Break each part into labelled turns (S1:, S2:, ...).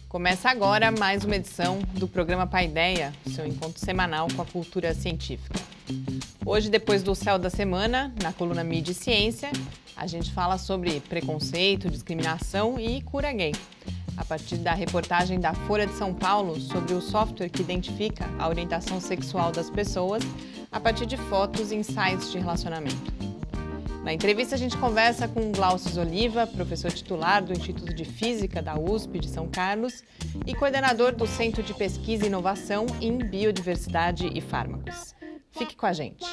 S1: Começa agora mais uma edição do programa Paideia, seu encontro semanal com a cultura científica. Hoje, depois do Céu da Semana, na coluna Mídia e Ciência, a gente fala sobre preconceito, discriminação e cura gay, a partir da reportagem da Folha de São Paulo sobre o software que identifica a orientação sexual das pessoas a partir de fotos e insights de relacionamento. Na entrevista, a gente conversa com Glaucio Oliva, professor titular do Instituto de Física da USP de São Carlos e coordenador do Centro de Pesquisa e Inovação em Biodiversidade e Fármacos. Fique com a gente.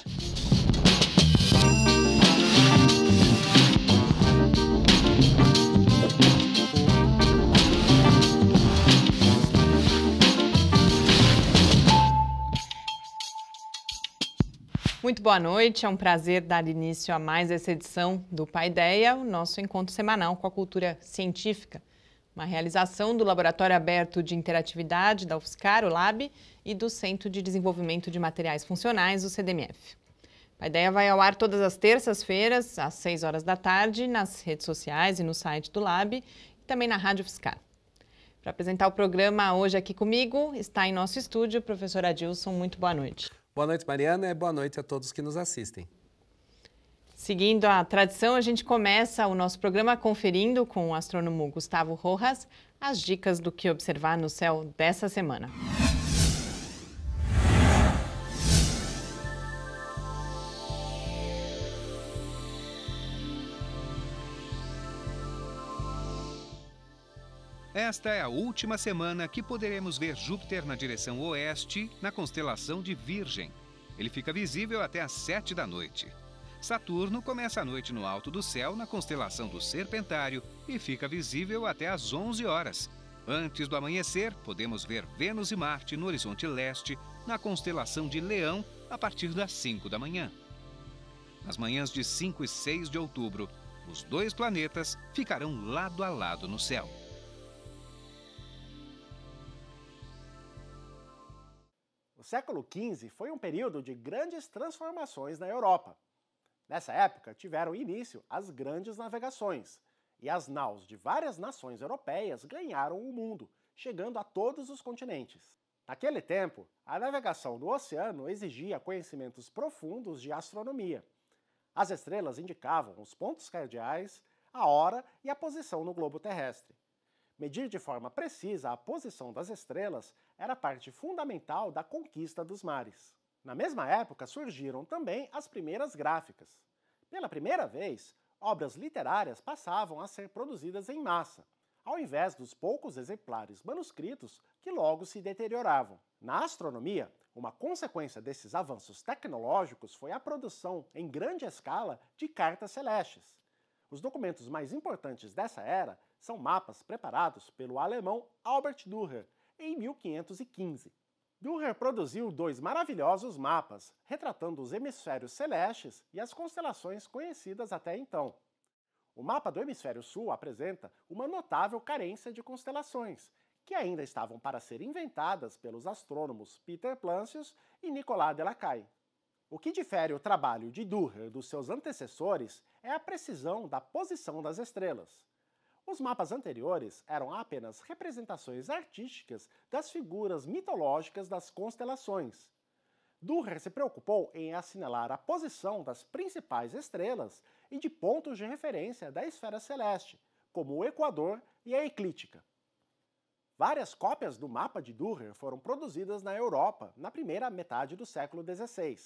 S1: Muito boa noite, é um prazer dar início a mais essa edição do Paideia, o nosso encontro semanal com a cultura científica, uma realização do Laboratório Aberto de Interatividade da UFSCar, o LAB, e do Centro de Desenvolvimento de Materiais Funcionais, o CDMF. O Paideia vai ao ar todas as terças-feiras, às 6 horas da tarde, nas redes sociais e no site do LAB, e também na Rádio UFSCar. Para apresentar o programa hoje aqui comigo, está em nosso estúdio o professor Adilson. Muito boa noite.
S2: Boa noite, Mariana, e boa noite a todos que nos assistem.
S1: Seguindo a tradição, a gente começa o nosso programa conferindo com o astrônomo Gustavo Rojas as dicas do que observar no céu dessa semana.
S3: Esta é a última semana que poderemos ver Júpiter na direção oeste, na constelação de Virgem. Ele fica visível até às 7 da noite. Saturno começa a noite no alto do céu, na constelação do Serpentário, e fica visível até às 11 horas. Antes do amanhecer, podemos ver Vênus e Marte no horizonte leste, na constelação de Leão, a partir das 5 da manhã. Nas manhãs de 5 e 6 de outubro, os dois planetas ficarão lado a lado no céu.
S4: O século XV foi um período de grandes transformações na Europa. Nessa época, tiveram início as grandes navegações, e as naus de várias nações europeias ganharam o mundo, chegando a todos os continentes. Naquele tempo, a navegação no oceano exigia conhecimentos profundos de astronomia. As estrelas indicavam os pontos cardeais, a hora e a posição no globo terrestre. Medir de forma precisa a posição das estrelas era parte fundamental da conquista dos mares. Na mesma época surgiram também as primeiras gráficas. Pela primeira vez, obras literárias passavam a ser produzidas em massa, ao invés dos poucos exemplares manuscritos que logo se deterioravam. Na astronomia, uma consequência desses avanços tecnológicos foi a produção em grande escala de cartas celestes. Os documentos mais importantes dessa era são mapas preparados pelo alemão Albert Dürer em 1515. Dürer produziu 2 maravilhosos mapas, retratando os hemisférios celestes e as constelações conhecidas até então. O mapa do hemisfério sul apresenta uma notável carência de constelações, que ainda estavam para ser inventadas pelos astrônomos Peter Plancius e Nicolas Delacaille. O que difere o trabalho de Dürer dos seus antecessores é a precisão da posição das estrelas. Os mapas anteriores eram apenas representações artísticas das figuras mitológicas das constelações. Dürer se preocupou em assinalar a posição das principais estrelas e de pontos de referência da esfera celeste, como o equador e a eclíptica. Várias cópias do mapa de Dürer foram produzidas na Europa na primeira metade do século XVI.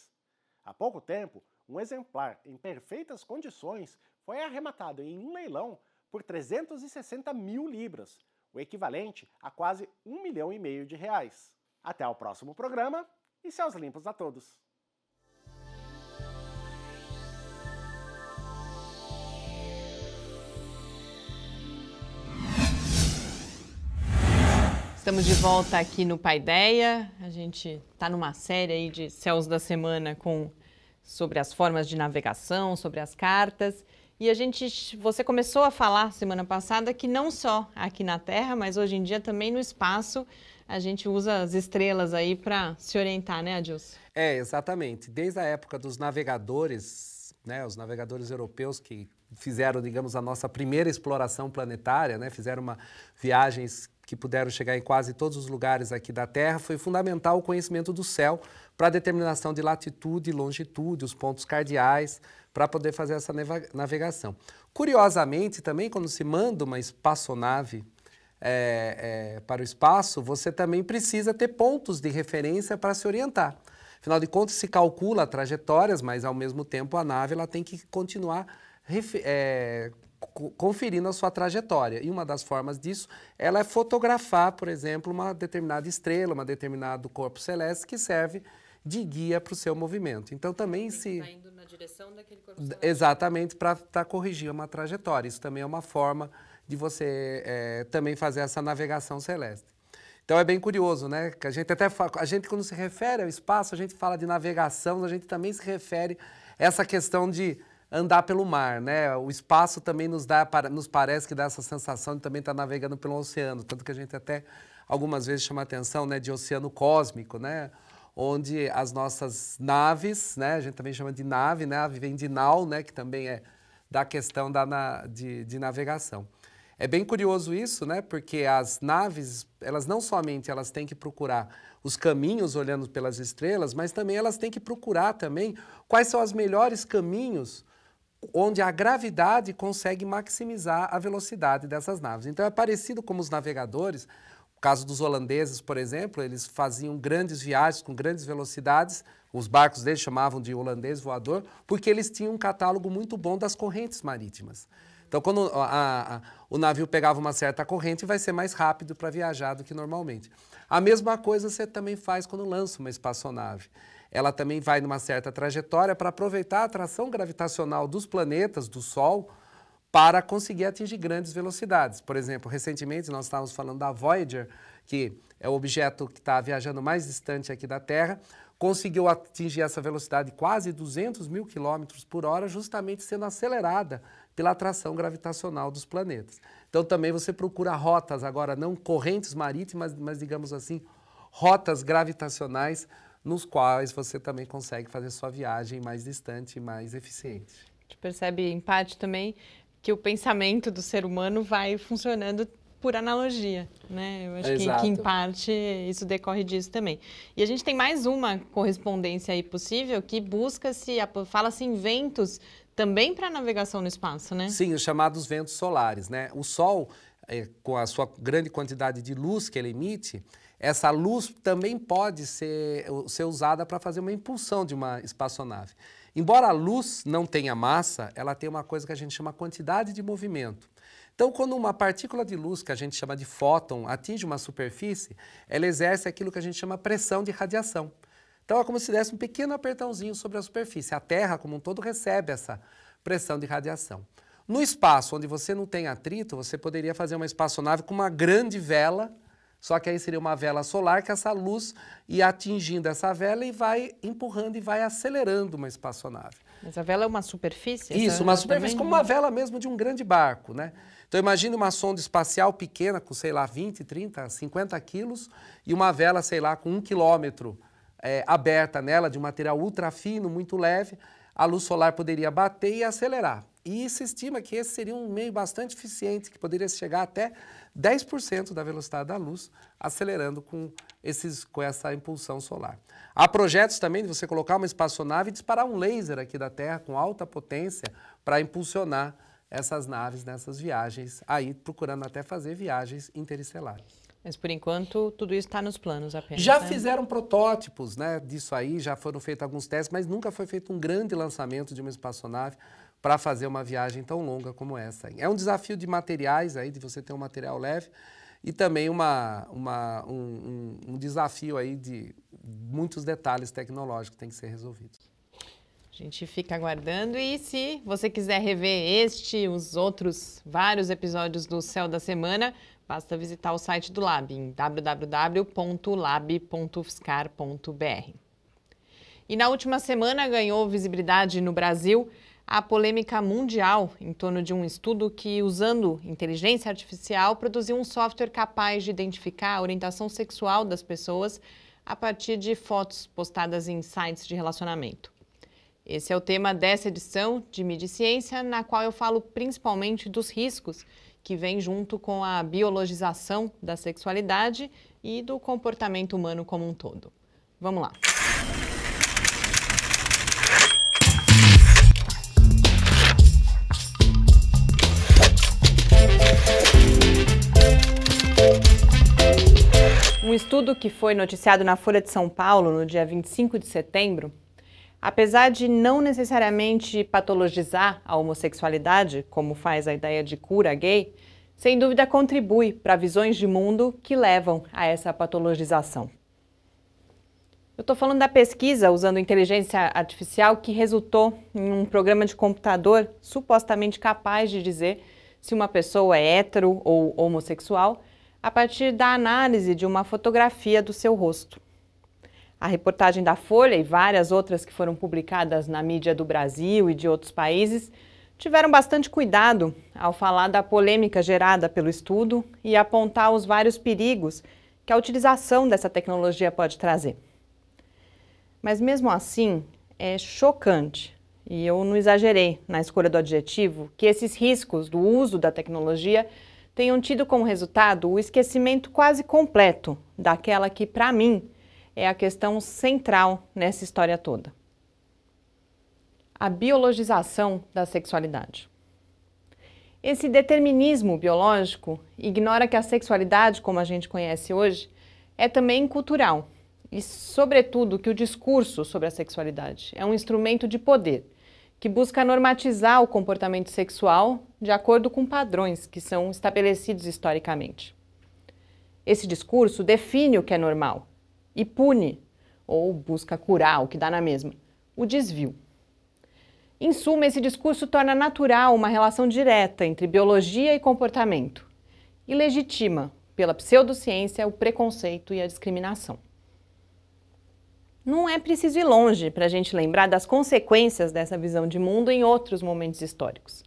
S4: Há pouco tempo, um exemplar em perfeitas condições foi arrematado em um leilão por 360 mil libras, o equivalente a quase R$1,5 milhão de reais. Até o próximo programa e céus limpos a todos!
S1: Estamos de volta aqui no Paideia. A gente está numa série aí de céus da semana sobre as formas de navegação, sobre as cartas. E você começou a falar semana passada que não só aqui na Terra, mas hoje em dia também no espaço, a gente usa as estrelas aí para se orientar, né, Adilson?
S2: Exatamente. Desde a época dos navegadores, né, os navegadores europeus que fizeram, digamos, a nossa primeira exploração planetária, né? Fizeram viagens que puderam chegar em quase todos os lugares aqui da Terra, foi fundamental o conhecimento do céu para a determinação de latitude e longitude, os pontos cardeais, para poder fazer essa navegação. Curiosamente, também, quando se manda uma espaçonave para o espaço, você também precisa ter pontos de referência para se orientar. Afinal de contas, se calcula trajetórias, mas, ao mesmo tempo, a nave ela tem que continuar conferindo a sua trajetória. E uma das formas disso, ela é fotografar, por exemplo, uma determinada estrela, um determinado corpo celeste que serve de guia para o seu movimento. Então, também se... Está indo na direção daquele corpo celeste. Exatamente, para corrigir uma trajetória. Isso também é uma forma de você também fazer essa navegação celeste. Então, é bem curioso, né? Que a gente, quando se refere ao espaço, a gente fala de navegação, a gente também se refere a essa questão de andar pelo mar, né? O espaço também nos parece que dá essa sensação de também estar navegando pelo oceano, tanto que a gente até algumas vezes chama a atenção, né, de oceano cósmico, né? Onde as nossas naves, né, a gente também chama de nave, né? Vem de nau, né, que também é da questão de navegação. É bem curioso isso, né? Porque as naves, elas não somente elas têm que procurar os caminhos olhando pelas estrelas, mas também elas têm que procurar também quais são os melhores caminhos onde a gravidade consegue maximizar a velocidade dessas naves. Então é parecido como os navegadores. No caso dos holandeses, por exemplo, eles faziam grandes viagens com grandes velocidades, os barcos deles chamavam de holandês voador, porque eles tinham um catálogo muito bom das correntes marítimas. Então, quando o navio pegava uma certa corrente, vai ser mais rápido para viajar do que normalmente. A mesma coisa você também faz quando lança uma espaçonave. Ela também vai numa certa trajetória para aproveitar a atração gravitacional dos planetas, do Sol, para conseguir atingir grandes velocidades. Por exemplo, recentemente nós estávamos falando da Voyager, que é o objeto que está viajando mais distante aqui da Terra, conseguiu atingir essa velocidade de quase 200 mil quilômetros por hora, justamente sendo acelerada pela atração gravitacional dos planetas. Então também você procura rotas, agora não correntes marítimas, mas digamos assim, rotas gravitacionais nos quais você também consegue fazer sua viagem mais distante e mais eficiente.
S1: A gente percebe em parte também que o pensamento do ser humano vai funcionando por analogia, né? Eu acho que em parte isso decorre disso também. E a gente tem mais uma correspondência aí possível que fala-se em ventos também para navegação no espaço, né? Sim,
S2: os chamados ventos solares, né? O Sol, com a sua grande quantidade de luz que ele emite, essa luz também pode ser usada para fazer uma impulsão de uma espaçonave. Embora a luz não tenha massa, ela tem uma coisa que a gente chama quantidade de movimento. Então, quando uma partícula de luz, que a gente chama de fóton, atinge uma superfície, ela exerce aquilo que a gente chama pressão de radiação. Então, é como se desse um pequeno apertãozinho sobre a superfície. A Terra, como um todo, recebe essa pressão de radiação. No espaço, onde você não tem atrito, você poderia fazer uma espaçonave com uma grande vela, só que aí seria uma vela solar, que essa luz ia atingindo essa vela e vai empurrando e vai acelerando uma espaçonave.
S1: Mas a vela é uma superfície?
S2: Isso, uma superfície, como uma vela mesmo de um grande barco, né? Então imagine uma sonda espacial pequena com, sei lá, 20, 30, 50 quilos e uma vela, sei lá, com 1 quilômetro aberta nela, de um material ultra fino, muito leve. A luz solar poderia bater e acelerar. E se estima que esse seria um meio bastante eficiente, que poderia chegar até 10% da velocidade da luz, acelerando com essa impulsão solar. Há projetos também de você colocar uma espaçonave e disparar um laser aqui da Terra com alta potência para impulsionar essas naves nessas viagens, aí procurando até fazer viagens interestelares.
S1: Mas, por enquanto, tudo isso está nos planos apenas,
S2: Já fizeram protótipos, né, disso aí, já foram feitos alguns testes, mas nunca foi feito um grande lançamento de uma espaçonave para fazer uma viagem tão longa como essa. É um desafio de materiais, aí, de você ter um material leve, e também um desafio aí de muitos detalhes tecnológicos que têm que ser resolvidos.
S1: A gente fica aguardando e se você quiser rever os outros vários episódios do Céu da Semana, basta visitar o site do Lab em www.lab.ufscar.br. E na última semana ganhou visibilidade no Brasil a polêmica mundial em torno de um estudo que, usando inteligência artificial, produziu um software capaz de identificar a orientação sexual das pessoas a partir de fotos postadas em sites de relacionamento. Esse é o tema dessa edição de Mídia e Ciência, na qual eu falo principalmente dos riscos que vêm junto com a biologização da sexualidade e do comportamento humano como um todo. Vamos lá! Um estudo que foi noticiado na Folha de São Paulo no dia 25 de setembro, apesar de não necessariamente patologizar a homossexualidade, como faz a ideia de cura gay, sem dúvida contribui para visões de mundo que levam a essa patologização. Eu estou falando da pesquisa usando inteligência artificial que resultou em um programa de computador supostamente capaz de dizer se uma pessoa é hétero ou homossexual a partir da análise de uma fotografia do seu rosto. A reportagem da Folha e várias outras que foram publicadas na mídia do Brasil e de outros países tiveram bastante cuidado ao falar da polêmica gerada pelo estudo e apontar os vários perigos que a utilização dessa tecnologia pode trazer. Mas mesmo assim, é chocante, e eu não exagerei na escolha do adjetivo, que esses riscos do uso da tecnologia tenham tido como resultado o esquecimento quase completo daquela que, para mim, é a questão central nessa história toda. A biologização da sexualidade. Esse determinismo biológico ignora que a sexualidade, como a gente conhece hoje, é também cultural e, sobretudo, que o discurso sobre a sexualidade é um instrumento de poder que busca normatizar o comportamento sexual de acordo com padrões que são estabelecidos historicamente. Esse discurso define o que é normal e pune, ou busca curar, o que dá na mesma, o desvio. Em suma, esse discurso torna natural uma relação direta entre biologia e comportamento e legitima, pela pseudociência, o preconceito e a discriminação. Não é preciso ir longe para a gente lembrar das consequências dessa visão de mundo em outros momentos históricos.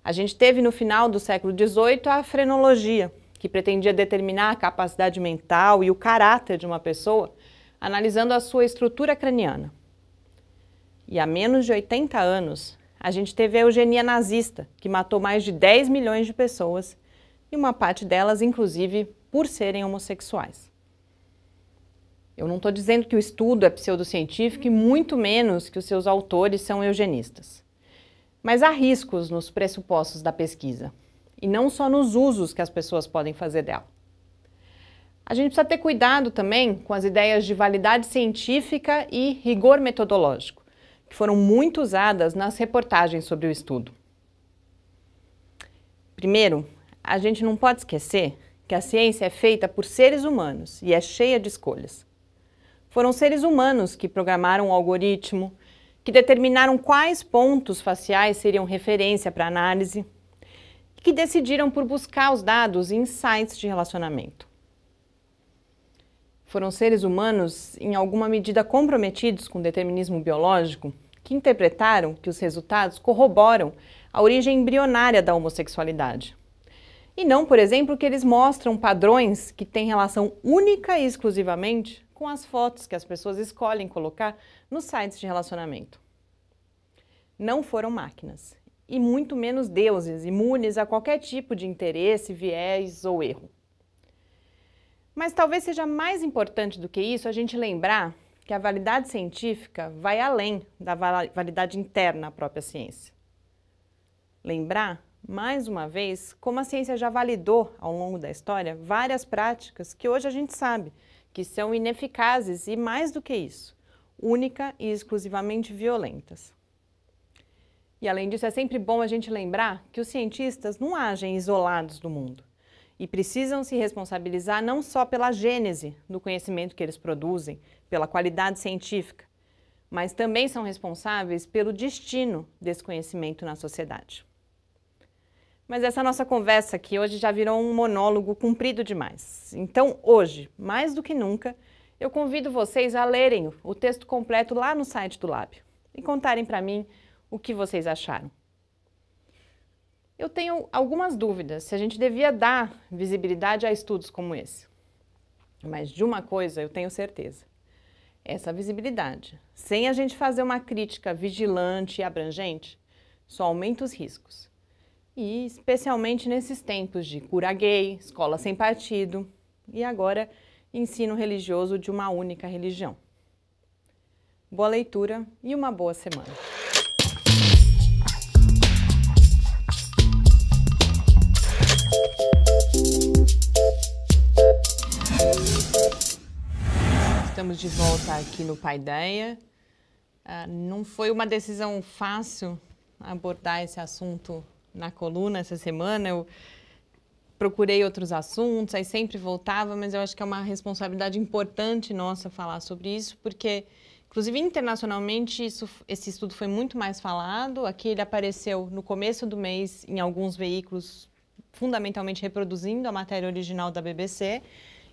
S1: A gente teve no final do século XVIII a frenologia, que pretendia determinar a capacidade mental e o caráter de uma pessoa, analisando a sua estrutura craniana. E há menos de 80 anos, a gente teve a eugenia nazista, que matou mais de 10 milhões de pessoas, e uma parte delas, inclusive, por serem homossexuais. Eu não estou dizendo que o estudo é pseudocientífico e muito menos que os seus autores são eugenistas. Mas há riscos nos pressupostos da pesquisa, e não só nos usos que as pessoas podem fazer dela. A gente precisa ter cuidado também com as ideias de validade científica e rigor metodológico, que foram muito usadas nas reportagens sobre o estudo. Primeiro, a gente não pode esquecer que a ciência é feita por seres humanos e é cheia de escolhas. Foram seres humanos que programaram o algoritmo, que determinaram quais pontos faciais seriam referência para análise e que decidiram por buscar os dados em sites de relacionamento. Foram seres humanos, em alguma medida comprometidos com o determinismo biológico, que interpretaram que os resultados corroboram a origem embrionária da homossexualidade. E não, por exemplo, que eles mostram padrões que têm relação única e exclusivamente com as fotos que as pessoas escolhem colocar nos sites de relacionamento. Não foram máquinas, e muito menos deuses imunes a qualquer tipo de interesse, viés ou erro. Mas talvez seja mais importante do que isso a gente lembrar que a validade científica vai além da validade interna à própria ciência. Lembrar, mais uma vez, como a ciência já validou ao longo da história várias práticas que hoje a gente sabe que são ineficazes e, mais do que isso, única e exclusivamente violentas. E, além disso, é sempre bom a gente lembrar que os cientistas não agem isolados do mundo e precisam se responsabilizar não só pela gênese do conhecimento que eles produzem, pela qualidade científica, mas também são responsáveis pelo destino desse conhecimento na sociedade. Mas essa nossa conversa aqui hoje já virou um monólogo comprido demais. Então, hoje, mais do que nunca, eu convido vocês a lerem o texto completo lá no site do Lab e contarem para mim o que vocês acharam. Eu tenho algumas dúvidas se a gente devia dar visibilidade a estudos como esse. Mas de uma coisa eu tenho certeza. essa visibilidade, sem a gente fazer uma crítica vigilante e abrangente, só aumenta os riscos. E especialmente nesses tempos de cura gay, escola sem partido e agora ensino religioso de uma única religião. Boa leitura e uma boa semana. Estamos de volta aqui no Paideia. Não foi uma decisão fácil abordar esse assunto na coluna essa semana. Eu procurei outros assuntos, aí sempre voltava, mas eu acho que é uma responsabilidade importante nossa falar sobre isso, porque, inclusive internacionalmente, esse estudo foi muito mais falado. Aqui ele apareceu no começo do mês em alguns veículos, fundamentalmente reproduzindo a matéria original da BBC.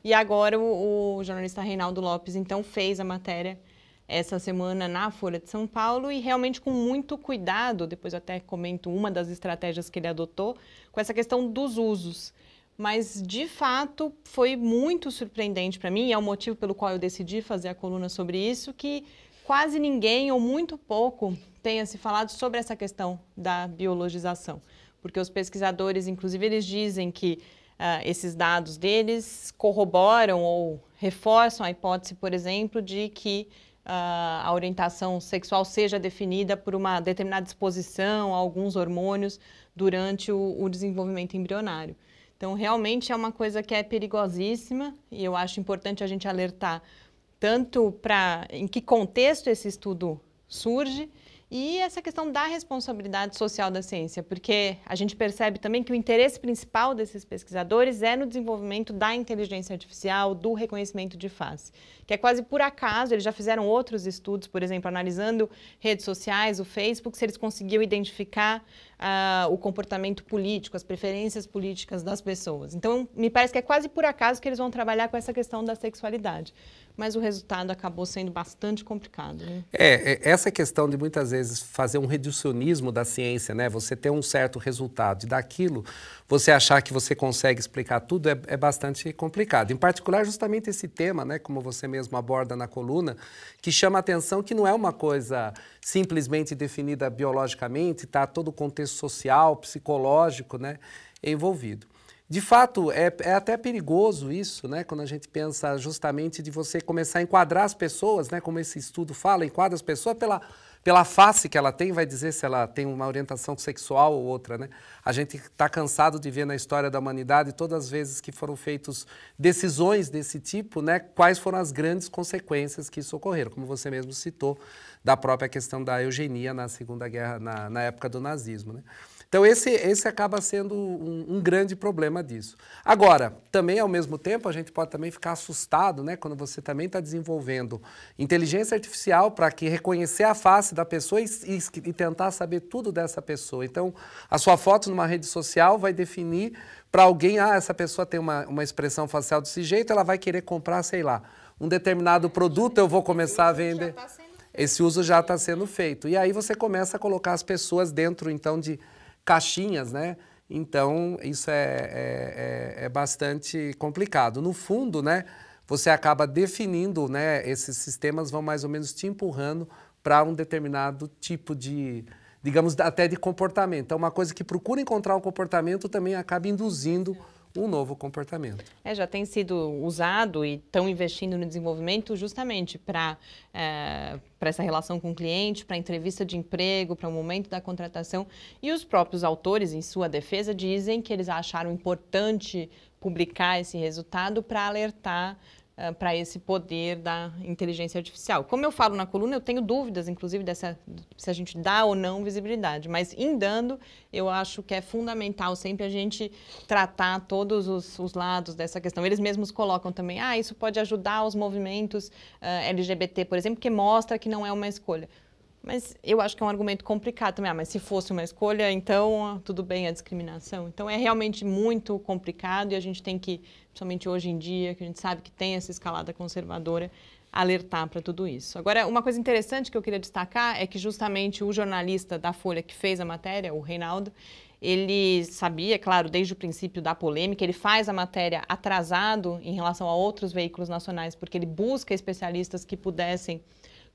S1: E agora o jornalista Reinaldo Lopes, então, fez a matéria essa semana na Folha de São Paulo e realmente com muito cuidado, depois eu até comento uma das estratégias que ele adotou, com essa questão dos usos. Mas, de fato, foi muito surpreendente para mim, e é o motivo pelo qual eu decidi fazer a coluna sobre isso, que quase ninguém, ou muito pouco, tenha se falado sobre essa questão da biologização. Porque os pesquisadores, inclusive, eles dizem que esses dados deles corroboram ou reforçam a hipótese, por exemplo, de que a orientação sexual seja definida por uma determinada exposição a alguns hormônios durante o desenvolvimento embrionário. Então, realmente é uma coisa que é perigosíssima e eu acho importante a gente alertar tanto para em que contexto esse estudo surge e essa questão da responsabilidade social da ciência, porque a gente percebe também que o interesse principal desses pesquisadores é no desenvolvimento da inteligência artificial, do reconhecimento de face, que é quase por acaso. Eles já fizeram outros estudos, por exemplo, analisando redes sociais, o Facebook, se eles conseguiam identificar o comportamento político, as preferências políticas das pessoas. Então, me parece que é quase por acaso que eles vão trabalhar com essa questão da sexualidade. Mas o resultado acabou sendo bastante complicado, né?
S2: Essa questão de muitas vezes fazer um reducionismo da ciência, né? Você ter um certo resultado e daquilo você achar que você consegue explicar tudo é bastante complicado. Em particular, justamente esse tema, né? Como você mesmo aborda na coluna, que chama a atenção que não é uma coisa simplesmente definida biologicamente, está todo o contexto social, psicológico, né? Envolvido. De fato, é até perigoso isso, né? Quando a gente pensa justamente de você começar a enquadrar as pessoas, né? Como esse estudo fala, enquadra as pessoas pela face que ela tem, vai dizer se ela tem uma orientação sexual ou outra, né? A gente está cansado de ver na história da humanidade, todas as vezes que foram feitas decisões desse tipo, né? Quais foram as grandes consequências que isso ocorreram, como você mesmo citou, da própria questão da eugenia na Segunda Guerra, na época do nazismo, né? Então, esse acaba sendo um grande problema disso. Agora, também, ao mesmo tempo, a gente pode também ficar assustado, né, quando você também está desenvolvendo inteligência artificial para que reconhecer a face da pessoa e tentar saber tudo dessa pessoa. Então, a sua foto numa rede social vai definir para alguém, essa pessoa tem uma expressão facial desse jeito, ela vai querer comprar, sei lá, um determinado produto, eu vou começar a vender. Esse uso já está sendo feito. E aí você começa a colocar as pessoas dentro, então, de caixinhas, né? Então, isso é bastante complicado. No fundo, né, você acaba definindo, né, esses sistemas vão mais ou menos te empurrando para um determinado tipo de, digamos, até de comportamento. Então, uma coisa que procura encontrar um comportamento também acaba induzindo um novo comportamento.
S1: Já tem sido usado e estão investindo no desenvolvimento justamente para essa relação com o cliente, para entrevista de emprego, para o momento da contratação. E os próprios autores, em sua defesa, dizem que eles acharam importante publicar esse resultado para alertar para esse poder da inteligência artificial. Como eu falo na coluna, eu tenho dúvidas, inclusive, se a gente dá ou não visibilidade, mas em dando, eu acho que é fundamental sempre a gente tratar todos os lados dessa questão. Eles mesmos colocam também, isso pode ajudar os movimentos LGBT, por exemplo, que mostra que não é uma escolha. Mas eu acho que é um argumento complicado também. Mas se fosse uma escolha, então tudo bem a discriminação. Então é realmente muito complicado e a gente tem que, principalmente hoje em dia, que a gente sabe que tem essa escalada conservadora, alertar para tudo isso. Agora, uma coisa interessante que eu queria destacar é que justamente o jornalista da Folha que fez a matéria, o Reinaldo, ele sabia, claro, desde o princípio da polêmica, ele faz a matéria atrasado em relação a outros veículos nacionais, porque ele busca especialistas que pudessem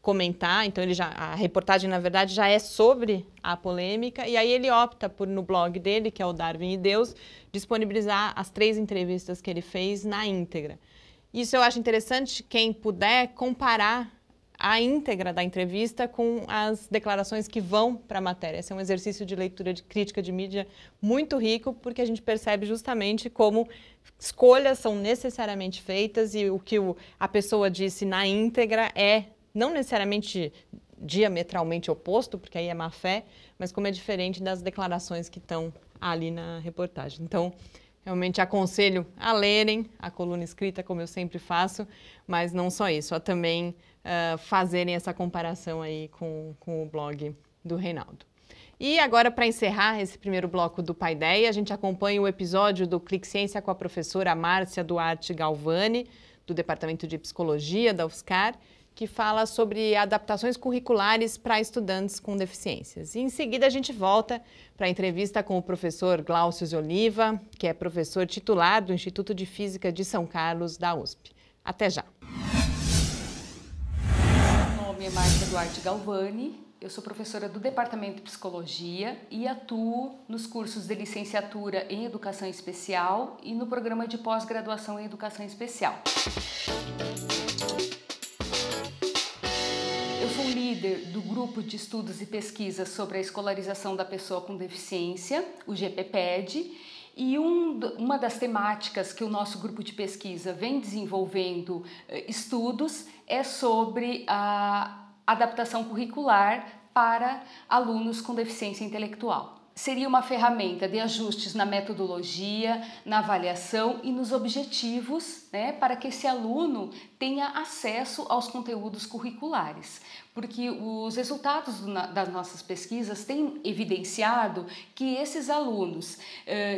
S1: comentar, então a reportagem, na verdade, já é sobre a polêmica, e aí ele opta por, no blog dele, que é o Darwin e Deus, disponibilizar as 3 entrevistas que ele fez na íntegra. Isso eu acho interessante, quem puder comparar a íntegra da entrevista com as declarações que vão para a matéria. Esse é um exercício de leitura de crítica de mídia muito rico, porque a gente percebe justamente como escolhas são necessariamente feitas e o que a pessoa disse na íntegra é não necessariamente diametralmente oposto, porque aí é má fé, mas como é diferente das declarações que estão ali na reportagem. Então, realmente aconselho a lerem a coluna escrita, como eu sempre faço, mas não só isso, a também fazerem essa comparação aí com o blog do Reinaldo. E agora, para encerrar esse primeiro bloco do Paideia, a gente acompanha o episódio do Clique Ciência com a professora Márcia Duarte Galvani, do Departamento de Psicologia da UFSCar, que fala sobre adaptações curriculares para estudantes com deficiências. E em seguida a gente volta para a entrevista com o professor Glaucio Oliva, que é professor titular do Instituto de Física de São Carlos, da USP. Até já!
S5: Meu nome é Márcia Duarte Galvani, eu sou professora do Departamento de Psicologia e atuo nos cursos de licenciatura em Educação Especial e no programa de pós-graduação em Educação Especial. Eu sou líder do Grupo de Estudos e Pesquisas sobre a Escolarização da Pessoa com Deficiência, o GPPED, e uma das temáticas que o nosso grupo de pesquisa vem desenvolvendo estudos é sobre a adaptação curricular para alunos com deficiência intelectual. Seria uma ferramenta de ajustes na metodologia, na avaliação e nos objetivos, né, para que esse aluno tenha acesso aos conteúdos curriculares. Porque os resultados das nossas pesquisas têm evidenciado que esses alunos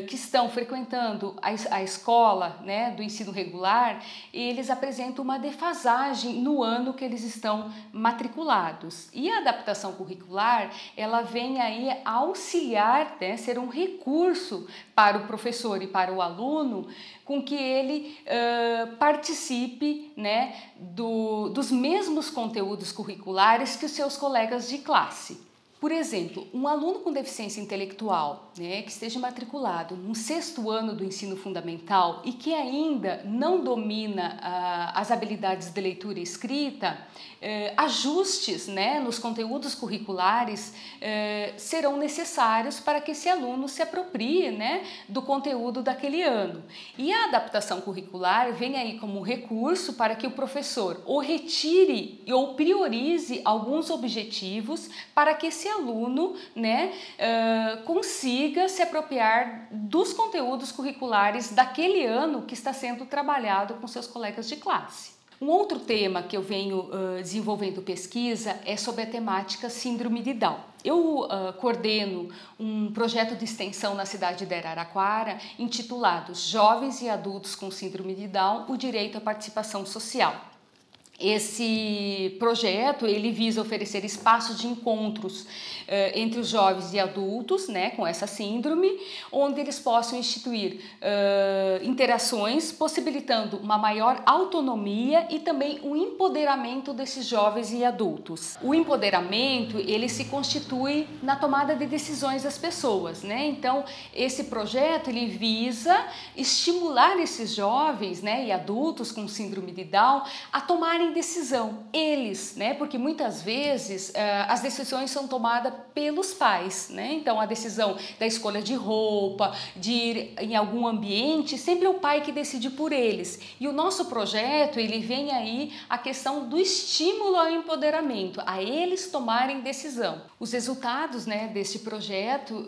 S5: que estão frequentando a escola, né, do ensino regular, eles apresentam uma defasagem no ano que eles estão matriculados. E a adaptação curricular, ela vem aí auxiliar, né, ser um recurso para o professor e para o aluno, com que ele participe, né, dos mesmos conteúdos curriculares que os seus colegas de classe. Por exemplo, um aluno com deficiência intelectual, né, que esteja matriculado no 6º ano do ensino fundamental e que ainda não domina as habilidades de leitura e escrita, ajustes, né, nos conteúdos curriculares serão necessários para que esse aluno se aproprie, né, do conteúdo daquele ano. E a adaptação curricular vem aí como recurso para que o professor ou retire ou priorize alguns objetivos para que esse aluno, né, consiga se apropriar dos conteúdos curriculares daquele ano que está sendo trabalhado com seus colegas de classe. Um outro tema que eu venho desenvolvendo pesquisa é sobre a temática Síndrome de Down. Eu coordeno um projeto de extensão na cidade de Araraquara intitulado Jovens e Adultos com Síndrome de Down, o Direito à Participação Social. Esse projeto ele visa oferecer espaços de encontros entre os jovens e adultos, né, com essa síndrome, onde eles possam instituir interações, possibilitando uma maior autonomia e também o empoderamento desses jovens e adultos. O empoderamento ele se constitui na tomada de decisões das pessoas, né? Então esse projeto ele visa estimular esses jovens, né, e adultos com síndrome de Down a tomarem decisão, eles, né? Porque muitas vezes as decisões são tomadas pelos pais, né? Então a decisão da escolha de roupa, de ir em algum ambiente, sempre é o pai que decide por eles. E o nosso projeto, ele vem aí a questão do estímulo ao empoderamento, a eles tomarem decisão. Os resultados, né, deste projeto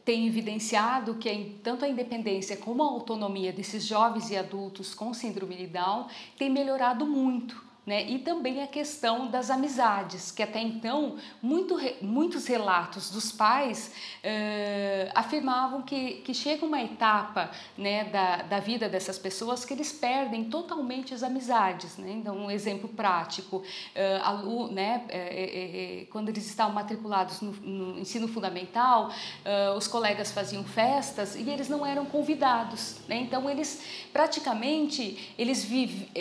S5: têm evidenciado que tanto a independência como a autonomia desses jovens e adultos com síndrome de Down tem melhorado muito, né? E também a questão das amizades, que até então muitos relatos dos pais afirmavam que chega uma etapa, né, da vida dessas pessoas que eles perdem totalmente as amizades, né? Então, um exemplo prático, quando eles estavam matriculados no ensino fundamental, os colegas faziam festas e eles não eram convidados, né? Então, eles praticamente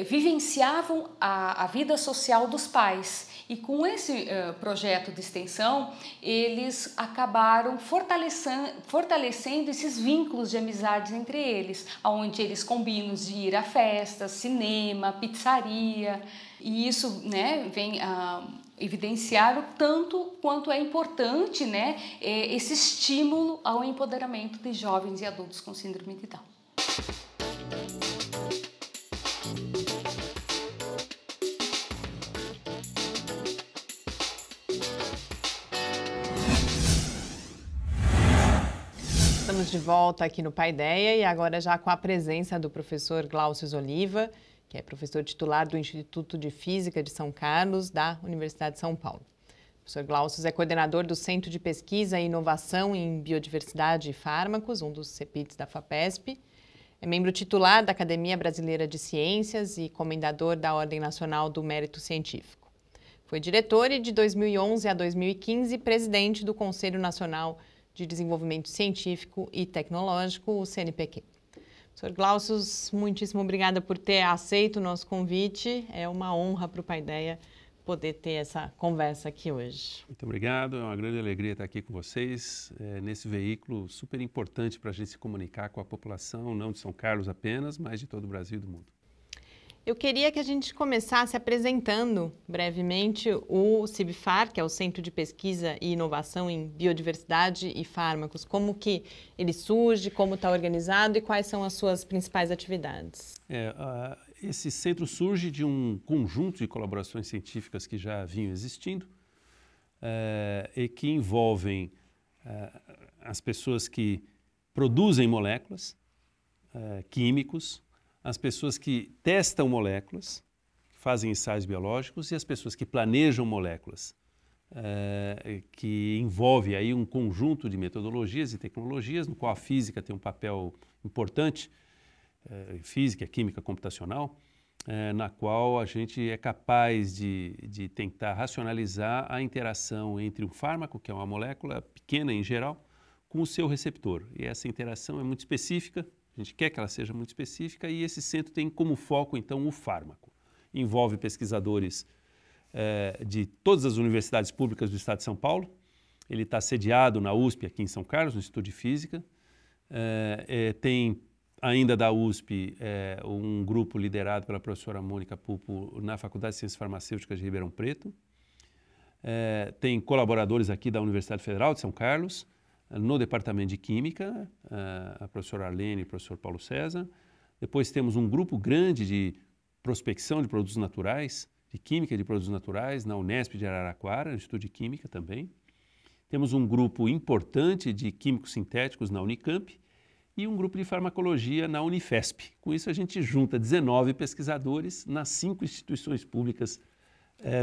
S5: vivenciavam a vida social dos pais. E com esse projeto de extensão, eles acabaram fortalecendo esses vínculos de amizades entre eles, onde eles combinam de ir a festas, cinema, pizzaria. E isso, né, vem evidenciar o tanto quanto é importante, né, esse estímulo ao empoderamento de jovens e adultos com síndrome de Down.
S1: Estamos de volta aqui no Paideia e agora já com a presença do professor Glaucio Oliva, que é professor titular do Instituto de Física de São Carlos, da Universidade de São Paulo. O professor Glaucio é coordenador do Centro de Pesquisa e Inovação em Biodiversidade e Fármacos, um dos CEPITs da FAPESP. É membro titular da Academia Brasileira de Ciências e comendador da Ordem Nacional do Mérito Científico. Foi diretor e, de 2011 a 2015, presidente do Conselho Nacional de Desenvolvimento Científico e Tecnológico, o CNPq. Professor Glaucio, muitíssimo obrigada por ter aceito o nosso convite. É uma honra para o Paideia poder ter essa conversa aqui hoje.
S6: Muito obrigado, é uma grande alegria estar aqui com vocês, nesse veículo super importante para a gente se comunicar com a população, não de São Carlos apenas, mas de todo o Brasil e do mundo.
S1: Eu queria que a gente começasse apresentando brevemente o CIBFAR, que é o Centro de Pesquisa e Inovação em Biodiversidade e Fármacos. Como que ele surge, como está organizado e quais são as suas principais atividades?
S6: Esse centro surge de um conjunto de colaborações científicas que já vinham existindo e que envolvem as pessoas que produzem moléculas, químicos, as pessoas que testam moléculas, fazem ensaios biológicos e as pessoas que planejam moléculas, que envolve aí um conjunto de metodologias e tecnologias, no qual a física tem um papel importante, física, química computacional, na qual a gente é capaz de tentar racionalizar a interação entre um fármaco, que é uma molécula pequena em geral, com o seu receptor. E essa interação é muito específica. A gente quer que ela seja muito específica e esse centro tem como foco, então, o fármaco. Envolve pesquisadores de todas as universidades públicas do estado de São Paulo. Ele está sediado na USP, aqui em São Carlos, no Instituto de Física. Tem ainda da USP um grupo liderado pela professora Mônica Pupo na Faculdade de Ciências Farmacêuticas de Ribeirão Preto. Tem colaboradores aqui da Universidade Federal de São Carlos, no Departamento de Química, a professora Arlene e o professor Paulo César. Depois temos um grupo grande de prospecção de produtos naturais, de química de produtos naturais, na Unesp de Araraquara, no Instituto de Química também. Temos um grupo importante de químicos sintéticos na Unicamp e um grupo de farmacologia na Unifesp. Com isso a gente junta 19 pesquisadores nas 5 instituições públicas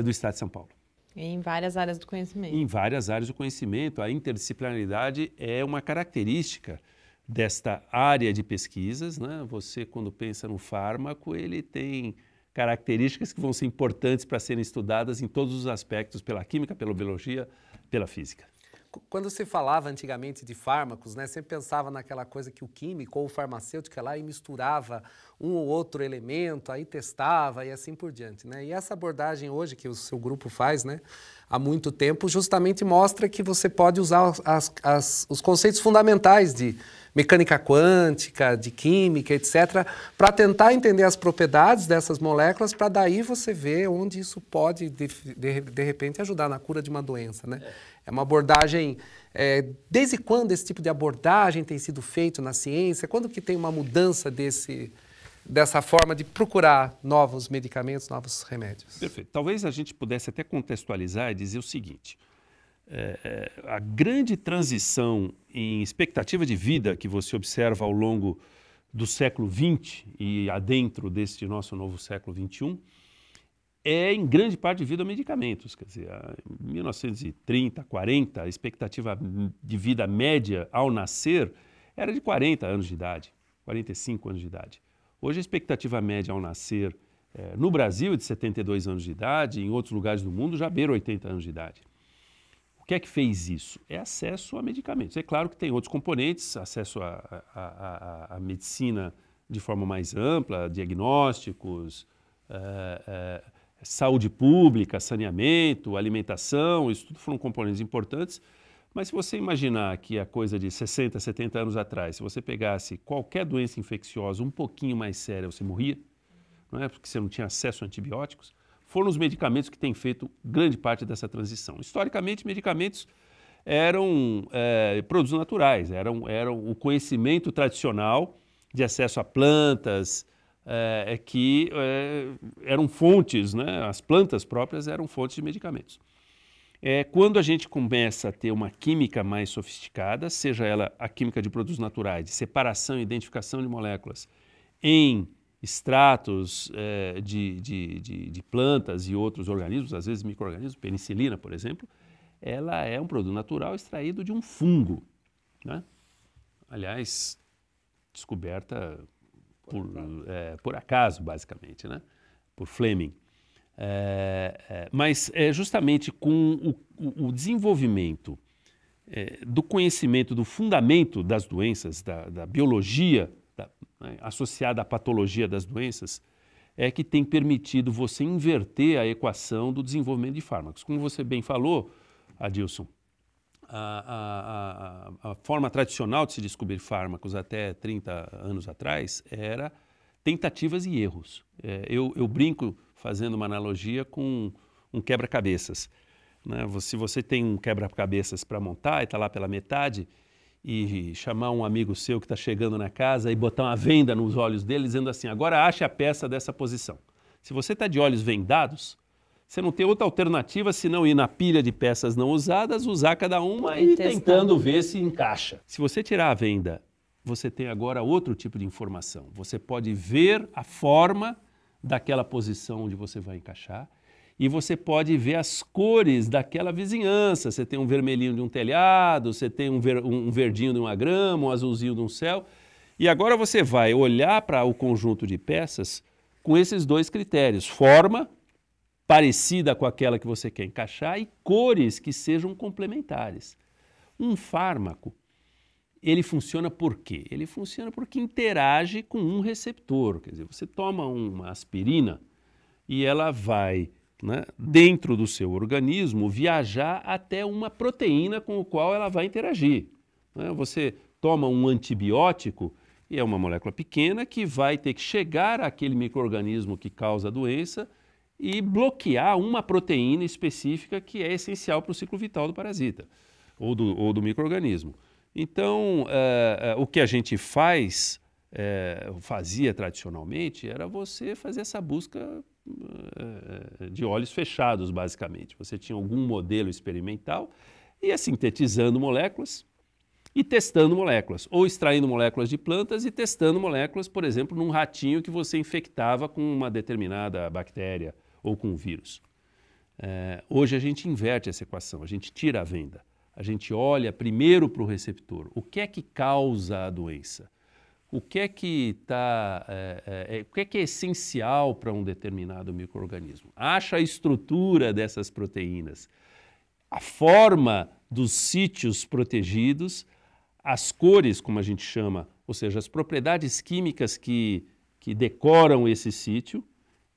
S6: do estado de São Paulo.
S1: Em várias áreas do conhecimento.
S6: Em várias áreas do conhecimento. A interdisciplinaridade é uma característica desta área de pesquisas, né? Você, quando pensa no fármaco, ele tem características que vão ser importantes para serem estudadas em todos os aspectos, pela química, pela biologia, pela física.
S2: Quando se falava antigamente de fármacos, né, sempre pensava naquela coisa que o químico ou o farmacêutico ia lá e misturava um ou outro elemento, aí testava e assim por diante, né? E essa abordagem hoje que o seu grupo faz, né, há muito tempo, justamente mostra que você pode usar os conceitos fundamentais de mecânica quântica, de química, etc., para tentar entender as propriedades dessas moléculas, para daí você ver onde isso pode, de repente, ajudar na cura de uma doença, né? É uma abordagem... desde quando esse tipo de abordagem tem sido feito na ciência? Quando que tem uma mudança dessa forma de procurar novos medicamentos, novos remédios?
S6: Perfeito. Talvez a gente pudesse até contextualizar e dizer o seguinte. A grande transição em expectativa de vida que você observa ao longo do século XX e adentro deste nosso novo século XXI é em grande parte devido a medicamentos. Quer dizer, em 1930, 40, a expectativa de vida média ao nascer era de 40 anos de idade, 45 anos de idade. Hoje a expectativa média ao nascer no Brasil é de 72 anos de idade, em outros lugares do mundo já beira 80 anos de idade. O que é que fez isso? É acesso a medicamentos. É claro que tem outros componentes, acesso à medicina de forma mais ampla, diagnósticos, saúde pública, saneamento, alimentação, isso tudo foram componentes importantes, mas se você imaginar que a coisa de 60, 70 anos atrás, se você pegasse qualquer doença infecciosa um pouquinho mais séria, você morria, não é? Porque você não tinha acesso a antibióticos, foram os medicamentos que têm feito grande parte dessa transição. Historicamente, medicamentos eram produtos naturais, eram o conhecimento tradicional de acesso a plantas, que eram fontes, né? As plantas próprias eram fontes de medicamentos. Quando a gente começa a ter uma química mais sofisticada, seja ela a química de produtos naturais, de separação e identificação de moléculas em extratos de plantas e outros organismos, às vezes micro-organismos, penicilina, por exemplo, ela é um produto natural extraído de um fungo, né? Aliás, descoberta por acaso, basicamente, né? Por Fleming. Mas justamente com o desenvolvimento do conhecimento do fundamento das doenças, da biologia associada à patologia das doenças, é que tem permitido você inverter a equação do desenvolvimento de fármacos. Como você bem falou, Adilson, a forma tradicional de se descobrir fármacos até 30 anos atrás era tentativas e erros. Eu brinco fazendo uma analogia com um quebra-cabeças, né? Se você tem um quebra-cabeças para montar e está lá pela metade e chamar um amigo seu que está chegando na casa e botar uma venda nos olhos dele dizendo assim, agora ache a peça dessa posição. Se você está de olhos vendados, você não tem outra alternativa senão ir na pilha de peças não usadas, usar cada uma e tentando ver se encaixa. Se você tirar a venda, você tem agora outro tipo de informação. Você pode ver a forma daquela posição onde você vai encaixar e você pode ver as cores daquela vizinhança. Você tem um vermelhinho de um telhado, você tem um verdinho de uma grama, um azulzinho de um céu. E agora você vai olhar para o conjunto de peças com esses dois critérios, forma parecida com aquela que você quer encaixar e cores que sejam complementares. Um fármaco, ele funciona por quê? Ele funciona porque interage com um receptor. Quer dizer, você toma uma aspirina e ela vai, né, dentro do seu organismo, viajar até uma proteína com a qual ela vai interagir. Né? Você toma um antibiótico e é uma molécula pequena que vai ter que chegar àquele micro-organismo que causa a doença e bloquear uma proteína específica que é essencial para o ciclo vital do parasita ou do micro-organismo. Então, o que a gente fazia tradicionalmente era você fazer essa busca de olhos fechados, basicamente. Você tinha algum modelo experimental, ia sintetizando moléculas e testando moléculas, ou extraindo moléculas de plantas e testando moléculas, por exemplo, num ratinho que você infectava com uma determinada bactéria ou com um vírus. Hoje a gente inverte essa equação, a gente tira a venda. A gente olha primeiro para o receptor. O que é que causa a doença? O que é que é essencial para um determinado micro-organismo? Acha a estrutura dessas proteínas, a forma dos sítios protegidos, as cores, como a gente chama, ou seja, as propriedades químicas que decoram esse sítio,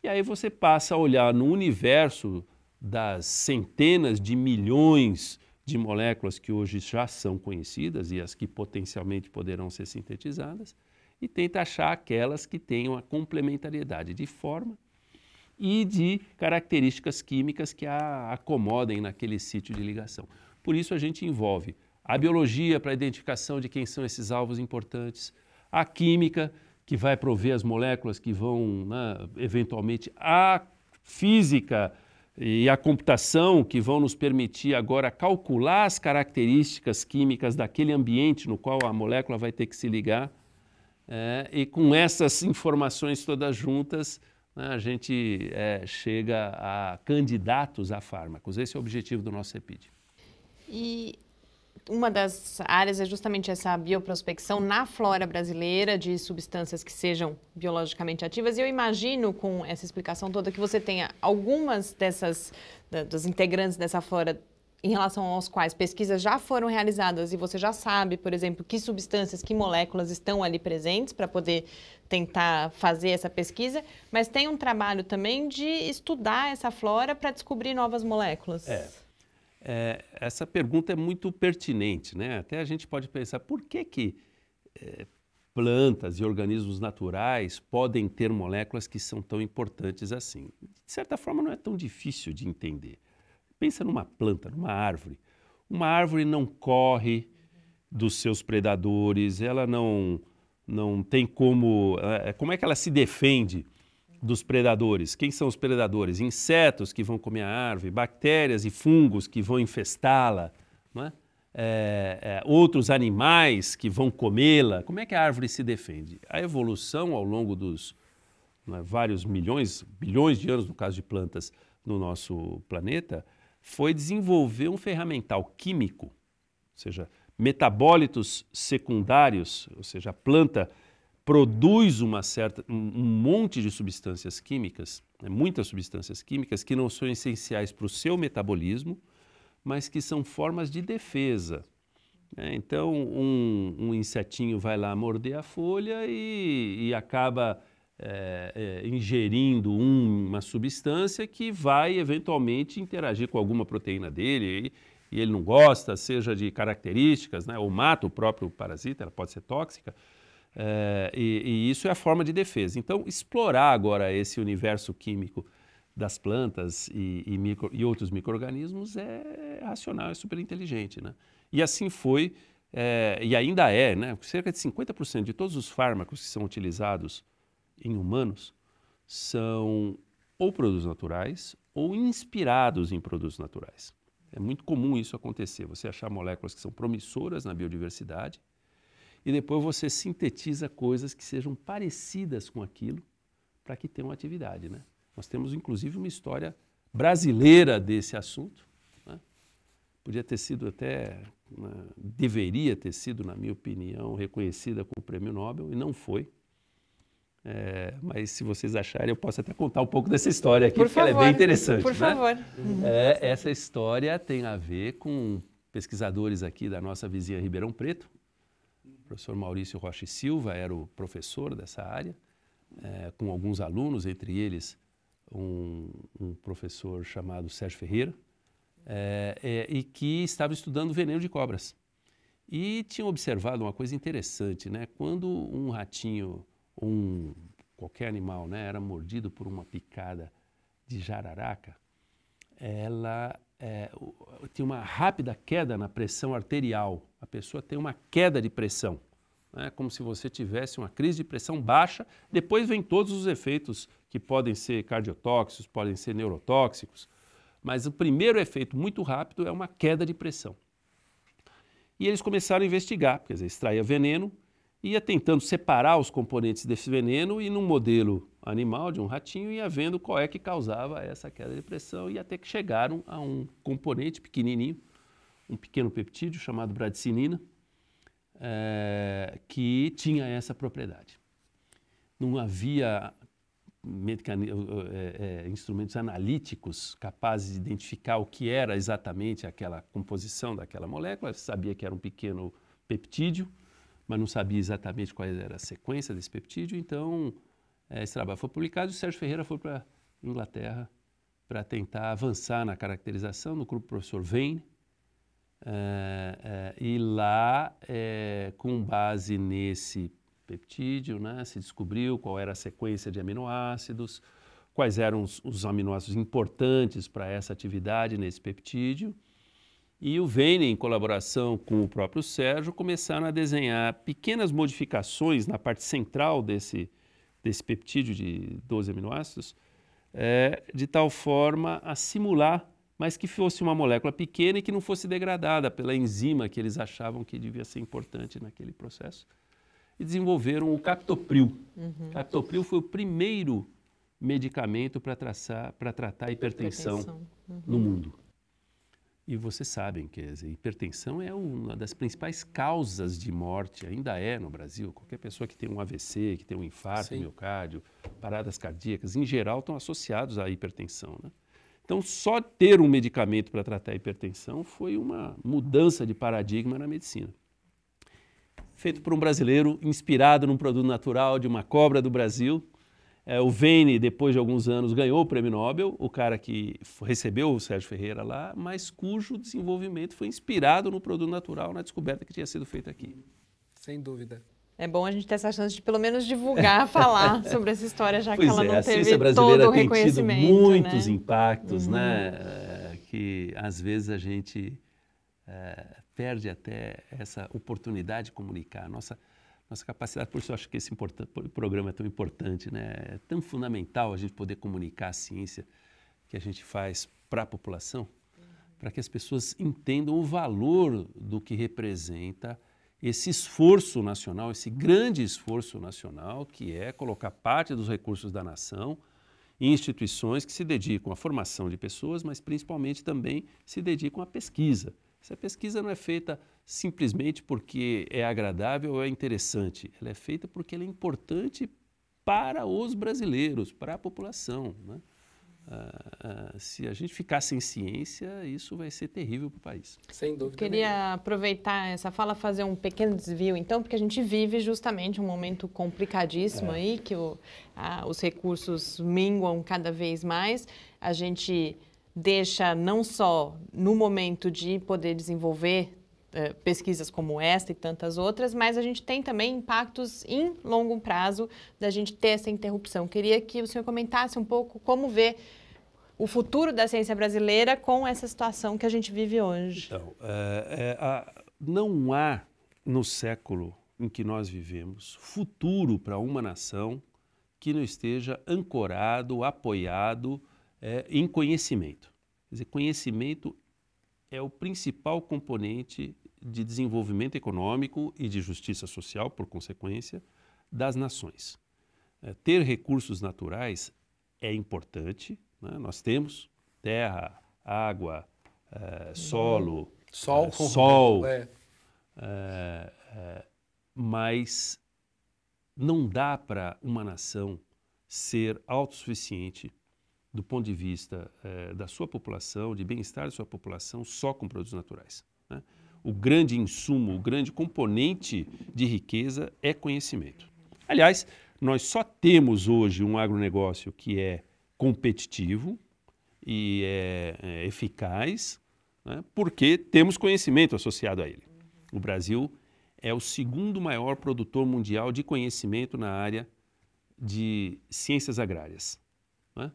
S6: e aí você passa a olhar no universo das centenas de milhões de moléculas que hoje já são conhecidas e as que potencialmente poderão ser sintetizadas e tenta achar aquelas que tenham a complementariedade de forma e de características químicas que a acomodem naquele sítio de ligação. Por isso a gente envolve a biologia para a identificação de quem são esses alvos importantes, a química que vai prover as moléculas que vão, né, eventualmente, a física e a computação que vão nos permitir agora calcular as características químicas daquele ambiente no qual a molécula vai ter que se ligar. E com essas informações todas juntas, né, a gente chega a candidatos a fármacos. Esse é o objetivo do nosso CEPID.
S1: E uma das áreas é justamente essa bioprospecção na flora brasileira de substâncias que sejam biologicamente ativas. E eu imagino, com essa explicação toda, que você tenha algumas das integrantes dessa flora em relação aos quais pesquisas já foram realizadas e você já sabe, por exemplo, que substâncias, que moléculas estão ali presentes para poder tentar fazer essa pesquisa, mas tem um trabalho também de estudar essa flora para descobrir novas moléculas.
S6: Essa pergunta é muito pertinente, né? Até a gente pode pensar por que plantas e organismos naturais podem ter moléculas que são tão importantes assim. De certa forma, não é tão difícil de entender. Pensa numa planta, numa árvore. Uma árvore não corre dos seus predadores, ela não tem como... Como é que ela se defende dos predadores? Quem são os predadores? Insetos que vão comer a árvore, bactérias e fungos que vão infestá-la, não é? Outros animais que vão comê-la. Como é que a árvore se defende? A evolução ao longo dos vários bilhões de anos, no caso de plantas, no nosso planeta, foi desenvolver um ferramental químico, ou seja, metabólitos secundários, ou seja, a planta produz um monte de substâncias químicas, muitas substâncias químicas que não são essenciais para o seu metabolismo, mas que são formas de defesa. Então, um insetinho vai lá morder a folha e acaba ingerindo uma substância que vai eventualmente interagir com alguma proteína dele e ele não gosta, seja de características, né, ou mata o próprio parasita, ela pode ser tóxica, e isso é a forma de defesa. Então, explorar agora esse universo químico das plantas e outros micro-organismos é racional, é super inteligente, né? E assim foi, e ainda é, né? Cerca de 50% de todos os fármacos que são utilizados em humanos são ou produtos naturais ou inspirados em produtos naturais. É muito comum isso acontecer, você achar moléculas que são promissoras na biodiversidade e depois você sintetiza coisas que sejam parecidas com aquilo para que tenham atividade, né? Nós temos inclusive uma história brasileira desse assunto, né? Podia ter sido até, deveria ter sido, na minha opinião, reconhecida com o Prêmio Nobel e não foi. Mas se vocês acharem, eu posso até contar um pouco dessa história aqui, porque ela é bem interessante.
S1: Por favor.
S6: Essa história tem a ver com pesquisadores aqui da nossa vizinha Ribeirão Preto. O professor Maurício Rocha e Silva era o professor dessa área, com alguns alunos, entre eles um professor chamado Sérgio Ferreira, e que estava estudando veneno de cobras. E tinham observado uma coisa interessante, né? Quando um ratinho qualquer animal, né, era mordido por uma picada de jararaca, ela tinha uma rápida queda na pressão arterial. A pessoa tem uma queda de pressão, né, como se você tivesse uma crise de pressão baixa. Depois vem todos os efeitos que podem ser cardiotóxicos, podem ser neurotóxicos, mas o primeiro efeito muito rápido é uma queda de pressão. E eles começaram a investigar, quer dizer, extraía veneno, ia tentando separar os componentes desse veneno e num modelo animal de um ratinho ia vendo qual é que causava essa queda de pressão e até que chegaram a um componente pequenininho, um pequeno peptídeo chamado bradicinina, que tinha essa propriedade. Não havia instrumentos analíticos capazes de identificar o que era exatamente aquela composição daquela molécula, sabia que era um pequeno peptídeo, mas não sabia exatamente qual era a sequência desse peptídeo, então esse trabalho foi publicado e o Sérgio Ferreira foi para a Inglaterra para tentar avançar na caracterização no grupo do professor Vane, e lá, com base nesse peptídeo, né, se descobriu qual era a sequência de aminoácidos, quais eram os aminoácidos importantes para essa atividade nesse peptídeo. E o Vane, em colaboração com o próprio Sérgio, começaram a desenhar pequenas modificações na parte central desse peptídeo de 12 aminoácidos, de tal forma a simular, mas que fosse uma molécula pequena e que não fosse degradada pela enzima que eles achavam que devia ser importante naquele processo. E desenvolveram o captopril. O captopril foi o primeiro medicamento para tratar a hipertensão no mundo. E vocês sabem que a hipertensão é uma das principais causas de morte, ainda é no Brasil. Qualquer pessoa que tem um AVC, que tem um infarto do miocárdio, paradas cardíacas, em geral estão associados à hipertensão, né? Então, só ter um medicamento para tratar a hipertensão foi uma mudança de paradigma na medicina. Feito por um brasileiro, inspirado num produto natural de uma cobra do Brasil. O Veyne, depois de alguns anos, ganhou o prêmio Nobel, o cara que recebeu o Sérgio Ferreira lá, mas cujo desenvolvimento foi inspirado no produto natural, na descoberta que tinha sido feita aqui.
S2: Sem dúvida.
S1: É bom a gente ter essa chance de pelo menos divulgar, falar sobre essa história, já que ela não teve
S6: todo
S1: o reconhecimento.
S6: Tem tido muitos impactos, né? Que às vezes a gente perde até essa oportunidade de comunicar. Nossa capacidade, por isso eu acho que esse programa é tão importante, né? É tão fundamental a gente poder comunicar a ciência que a gente faz para a população, para que as pessoas entendam o valor do que representa esse esforço nacional, esse grande esforço nacional, que é colocar parte dos recursos da nação em instituições que se dedicam à formação de pessoas, mas principalmente também se dedicam à pesquisa. Essa pesquisa não é feita simplesmente porque é agradável ou é interessante. Ela é feita porque ela é importante para os brasileiros, para a população, né? Se a gente ficar sem ciência, isso vai ser terrível para o país.
S2: Sem dúvida.
S1: Queria aproveitar essa fala, fazer um pequeno desvio, então, porque a gente vive justamente um momento complicadíssimo aí, que os recursos minguam cada vez mais. A gente deixa não só no momento de poder desenvolver pesquisas como esta e tantas outras, mas a gente tem também impactos em longo prazo da gente ter essa interrupção. Queria que o senhor comentasse um pouco como vê o futuro da ciência brasileira com essa situação que a gente vive hoje.
S6: Então, não há no século em que nós vivemos futuro para uma nação que não esteja ancorado, apoiado em conhecimento. Quer dizer, conhecimento é o principal componente de desenvolvimento econômico e de justiça social, por consequência, das nações. Ter recursos naturais é importante, né? Nós temos terra, água, solo, sol, mas não dá para uma nação ser autossuficiente do ponto de vista da sua população, de bem-estar da sua população, só com produtos naturais, né? O grande insumo, o grande componente de riqueza é conhecimento. Aliás, nós só temos hoje um agronegócio que é competitivo e é eficaz, né, porque temos conhecimento associado a ele. O Brasil é o segundo maior produtor mundial de conhecimento na área de ciências agrárias, né?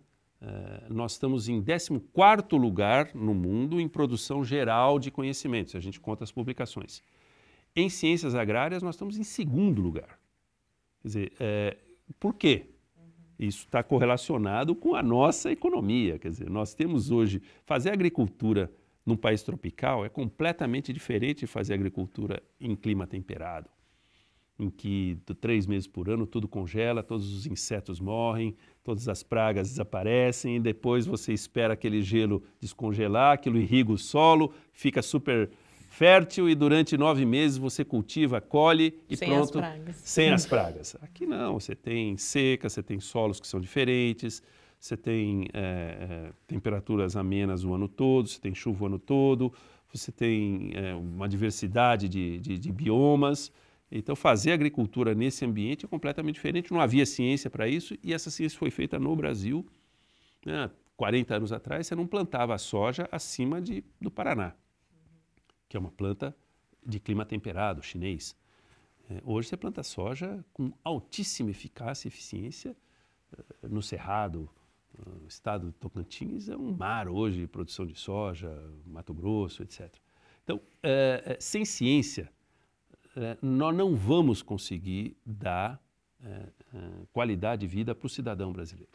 S6: Nós estamos em 14º lugar no mundo em produção geral de conhecimento, se a gente conta as publicações. Em ciências agrárias, nós estamos em 2º lugar. Quer dizer, por quê? Isso está correlacionado com a nossa economia. Quer dizer, nós temos hoje, fazer agricultura num país tropical é completamente diferente de fazer agricultura em clima temperado, em que 3 meses por ano tudo congela, todos os insetos morrem, todas as pragas desaparecem, e depois você espera aquele gelo descongelar, aquilo irriga o solo, fica super fértil e durante 9 meses você cultiva, colhe e
S1: sem
S6: pronto,
S1: as pragas.
S6: Sem as pragas. Aqui não, você tem seca, você tem solos que são diferentes, você tem temperaturas amenas o ano todo, você tem chuva o ano todo, você tem uma diversidade de biomas. Então, fazer agricultura nesse ambiente é completamente diferente. Não havia ciência para isso e essa ciência foi feita no Brasil. 40 anos atrás, você não plantava a soja acima do Paraná, que é uma planta de clima temperado, chinês. Hoje você planta soja com altíssima eficácia e eficiência no Cerrado. O estado do Tocantins é um mar hoje de produção de soja, Mato Grosso, etc. Então, sem ciência, nós não vamos conseguir dar qualidade de vida para o cidadão brasileiro.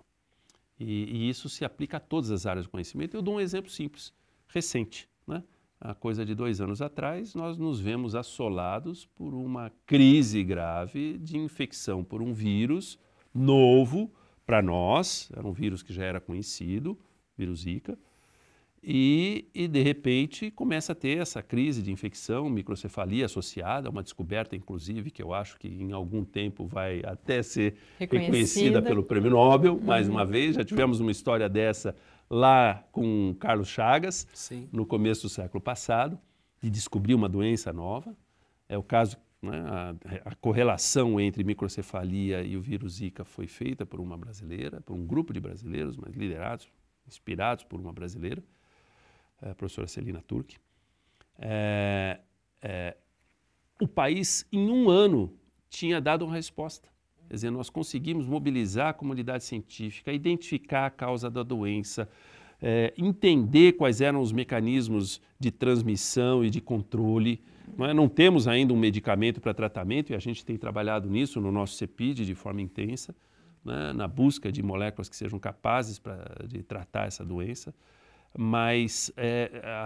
S6: E isso se aplica a todas as áreas do conhecimento. Eu dou um exemplo simples, recente, né? Há coisa de 2 anos atrás, nós nos vemos assolados por uma crise grave de infecção por um vírus novo, para nós, era um vírus que já era conhecido, vírus Zika, e de repente começa a ter essa crise de infecção, microcefalia associada, uma descoberta inclusive que eu acho que em algum tempo vai até ser reconhecida pelo Prêmio Nobel, mais uma vez, já tivemos uma história dessa lá com Carlos Chagas,
S2: Sim.
S6: no começo do século passado, de descobrir uma doença nova, é o caso, né, a correlação entre microcefalia e o vírus Zika foi feita por uma brasileira, por um grupo de brasileiros, mas liderados, inspirados por uma brasileira, a professora Celina Turk. O país, em um ano, tinha dado uma resposta. Quer dizer, nós conseguimos mobilizar a comunidade científica, identificar a causa da doença, entender quais eram os mecanismos de transmissão e de controle. Não temos ainda um medicamento para tratamento e a gente tem trabalhado nisso no nosso CEPID de forma intensa, né, na busca de moléculas que sejam capazes de tratar essa doença. Mas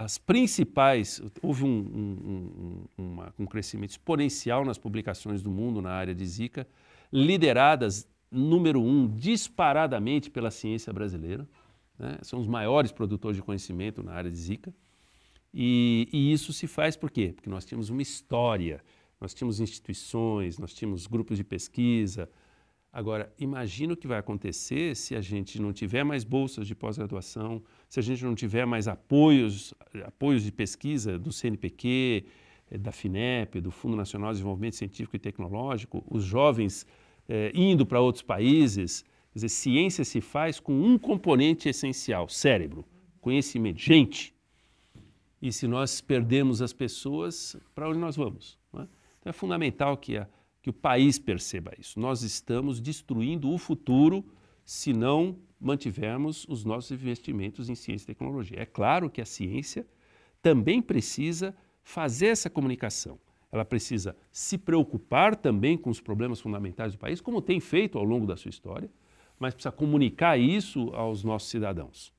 S6: as principais, houve um crescimento exponencial nas publicações do mundo na área de Zika, lideradas, número 1, disparadamente pela ciência brasileira, né? São os maiores produtores de conhecimento na área de Zika. E isso se faz por quê? Porque nós tínhamos uma história, nós tínhamos instituições, nós tínhamos grupos de pesquisa. Agora, imagina o que vai acontecer se a gente não tiver mais bolsas de pós-graduação, se a gente não tiver mais apoios de pesquisa do CNPq, da FINEP, do Fundo Nacional de Desenvolvimento Científico e Tecnológico, os jovens indo para outros países. Quer dizer, ciência se faz com um componente essencial, cérebro, conhecimento, gente. E se nós perdemos as pessoas, para onde nós vamos? Não é? Então é fundamental que o país perceba isso. Nós estamos destruindo o futuro se não mantivermos os nossos investimentos em ciência e tecnologia. É claro que a ciência também precisa fazer essa comunicação. Ela precisa se preocupar também com os problemas fundamentais do país, como tem feito ao longo da sua história, mas precisa comunicar isso aos nossos cidadãos.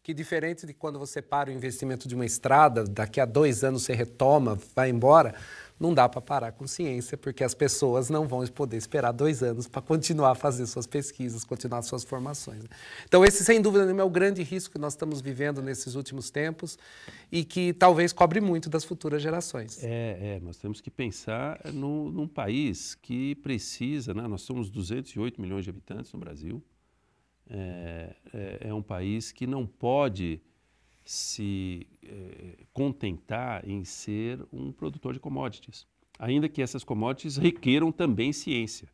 S2: Que diferente de quando você para o investimento de uma estrada, daqui a 2 anos você retoma, vai embora, não dá para parar com ciência, porque as pessoas não vão poder esperar 2 anos para continuar a fazer suas pesquisas, continuar suas formações. Então esse, sem dúvida nenhuma, é o grande risco que nós estamos vivendo nesses últimos tempos e que talvez cobre muito das futuras gerações.
S6: Nós temos que pensar num país que precisa, né? Nós somos 208 milhões de habitantes no Brasil, é um país que não pode se contentar em ser um produtor de commodities, ainda que essas commodities requeram também ciência.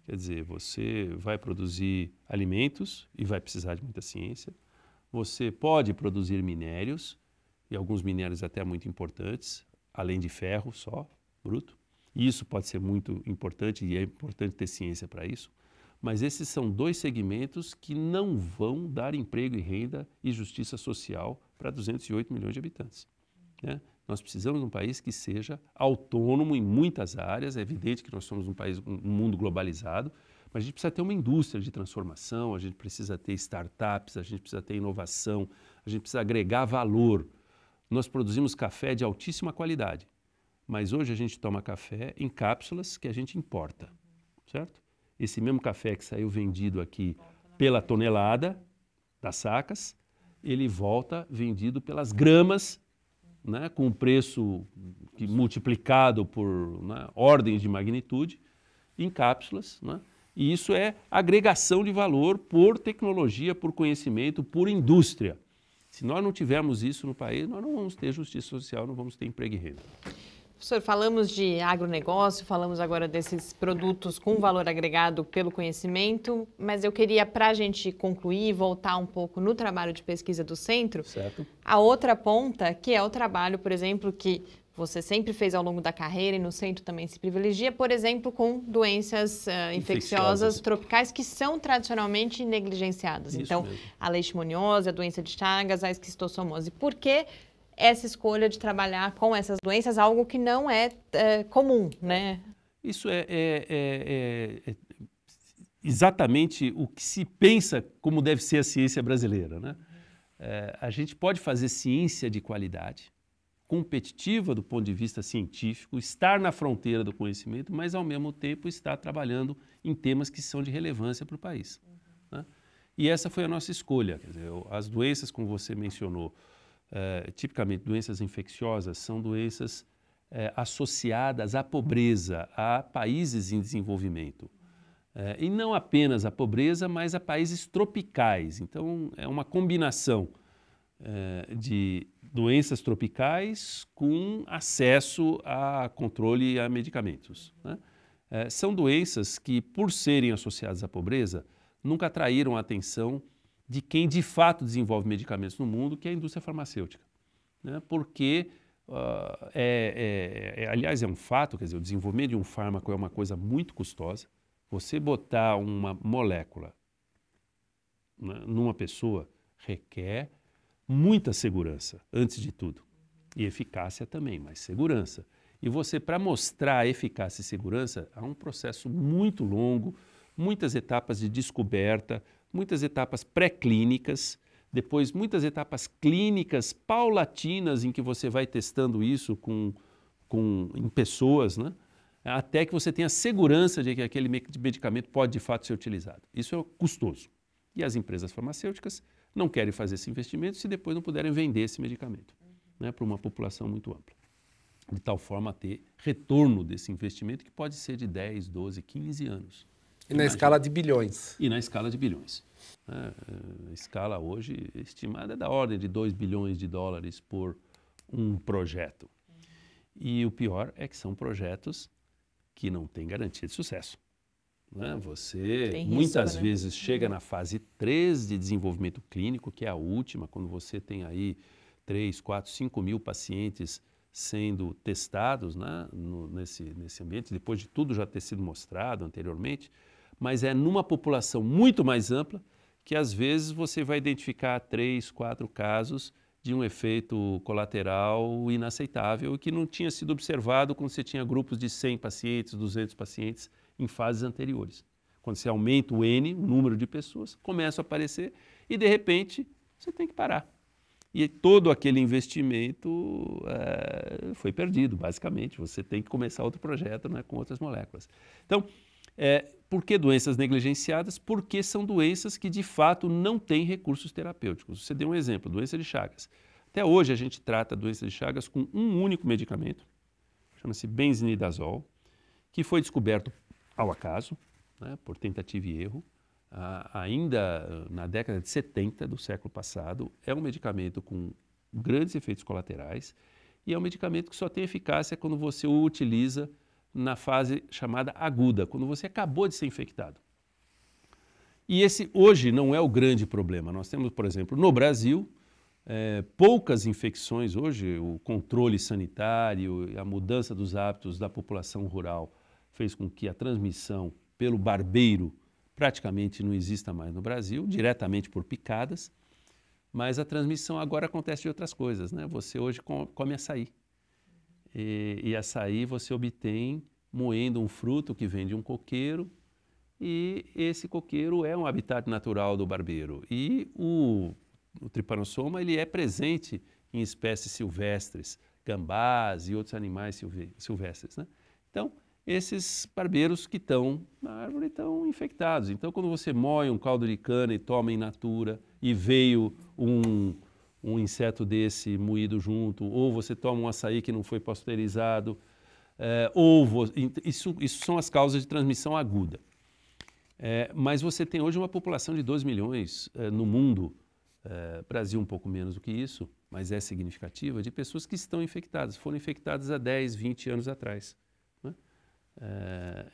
S6: Quer dizer, você vai produzir alimentos e vai precisar de muita ciência, você pode produzir minérios, e alguns minérios até muito importantes, além de ferro só, bruto, e isso pode ser muito importante e é importante ter ciência para isso. Mas esses são 2 segmentos que não vão dar emprego e renda e justiça social para 208 milhões de habitantes, né? Nós precisamos de um país que seja autônomo em muitas áreas. É evidente que nós somos um mundo globalizado, mas a gente precisa ter uma indústria de transformação, a gente precisa ter startups, a gente precisa ter inovação, a gente precisa agregar valor. Nós produzimos café de altíssima qualidade, mas hoje a gente toma café em cápsulas que a gente importa, certo? Esse mesmo café que saiu vendido aqui pela tonelada das sacas, ele volta vendido pelas gramas, né, com um preço multiplicado por, né, ordens de magnitude, em cápsulas, né? E isso é agregação de valor por tecnologia, por conhecimento, por indústria. Se nós não tivermos isso no país, nós não vamos ter justiça social, não vamos ter emprego e renda.
S1: Professor, falamos de agronegócio, falamos agora desses produtos com valor agregado pelo conhecimento, mas eu queria, para a gente concluir, voltar um pouco no trabalho de pesquisa do centro,
S6: certo.
S1: A outra ponta, que é o trabalho, por exemplo, que você sempre fez ao longo da carreira e no centro também se privilegia, por exemplo, com doenças infecciosas tropicais que são tradicionalmente negligenciadas.
S6: Isso
S1: então,
S6: mesmo.
S1: A leishmaniose, a doença de Chagas, a esquistossomose. Por que essa escolha de trabalhar com essas doenças, algo que não é comum, né?
S6: Isso é exatamente o que se pensa como deve ser a ciência brasileira, né? A gente pode fazer ciência de qualidade, competitiva do ponto de vista científico, estar na fronteira do conhecimento, mas ao mesmo tempo estar trabalhando em temas que são de relevância para o país. né? E essa foi a nossa escolha. Quer dizer, as doenças, como você mencionou, tipicamente doenças infecciosas, são doenças associadas à pobreza, a países em desenvolvimento. E não apenas à pobreza, mas a países tropicais. Então, é uma combinação de doenças tropicais com acesso a controle e a medicamentos, né? São doenças que, por serem associadas à pobreza, nunca atraíram a atenção de quem de fato desenvolve medicamentos no mundo, que é a indústria farmacêutica, né? Porque, aliás, é um fato, quer dizer, o desenvolvimento de um fármaco é uma coisa muito custosa. Você botar uma molécula, né, numa pessoa requer muita segurança, antes de tudo, e eficácia também, mas segurança. E você, para mostrar eficácia e segurança, há um processo muito longo, muitas etapas de descoberta, muitas etapas pré-clínicas, depois muitas etapas clínicas paulatinas em que você vai testando isso em pessoas, né? Até que você tenha segurança de que aquele medicamento pode de fato ser utilizado. Isso é custoso. E as empresas farmacêuticas não querem fazer esse investimento se depois não puderem vender esse medicamento, né, para uma população muito ampla. De tal forma a ter retorno desse investimento que pode ser de 10, 12, 15 anos.
S2: E na escala de bilhões.
S6: E na escala de bilhões. A escala hoje estimada é da ordem de 2 bilhões de dólares por um projeto. E o pior é que são projetos que não têm garantia de sucesso, né? Você
S1: Tem risco,
S6: muitas
S1: né?
S6: vezes chega na fase 3 de desenvolvimento clínico, que é a última, quando você tem aí 3, 4, 5 mil pacientes sendo testados, né, nesse ambiente, depois de tudo já ter sido mostrado anteriormente, mas é numa população muito mais ampla que às vezes você vai identificar 3, 4 casos de um efeito colateral inaceitável e que não tinha sido observado quando você tinha grupos de 100 pacientes, 200 pacientes em fases anteriores. Quando você aumenta o N, o número de pessoas, começa a aparecer e de repente você tem que parar. E todo aquele investimento foi perdido, basicamente. Você tem que começar outro projeto, né, com outras moléculas. Então, por que doenças negligenciadas? Porque são doenças que, de fato, não têm recursos terapêuticos. Você deu um exemplo, doença de Chagas. Até hoje, a gente trata a doença de Chagas com um único medicamento, chama-se benzinidazol, que foi descoberto ao acaso, né, por tentativa e erro. Ainda na década de 70 do século passado, é um medicamento com grandes efeitos colaterais e é um medicamento que só tem eficácia quando você o utiliza na fase chamada aguda, quando você acabou de ser infectado. E esse hoje não é o grande problema. Nós temos, por exemplo, no Brasil, poucas infecções hoje, o controle sanitário, a mudança dos hábitos da população rural fez com que a transmissão pelo barbeiro praticamente não exista mais no Brasil, diretamente por picadas, mas a transmissão agora acontece de outras coisas, né? Você hoje come açaí. E açaí você obtém moendo um fruto que vem de um coqueiro e esse coqueiro é um habitat natural do barbeiro. E o tripanossoma ele é presente em espécies silvestres, gambás e outros animais silvestres, né? Então, esses barbeiros que estão na árvore estão infectados. Então, quando você moe um caldo de cana e toma in natura e veio um inseto desse moído junto, ou você toma um açaí que não foi pasteurizado, isso são as causas de transmissão aguda. Mas você tem hoje uma população de 2 milhões no mundo, Brasil um pouco menos do que isso, mas é significativa, de pessoas que estão infectadas, foram infectadas há 10, 20 anos atrás.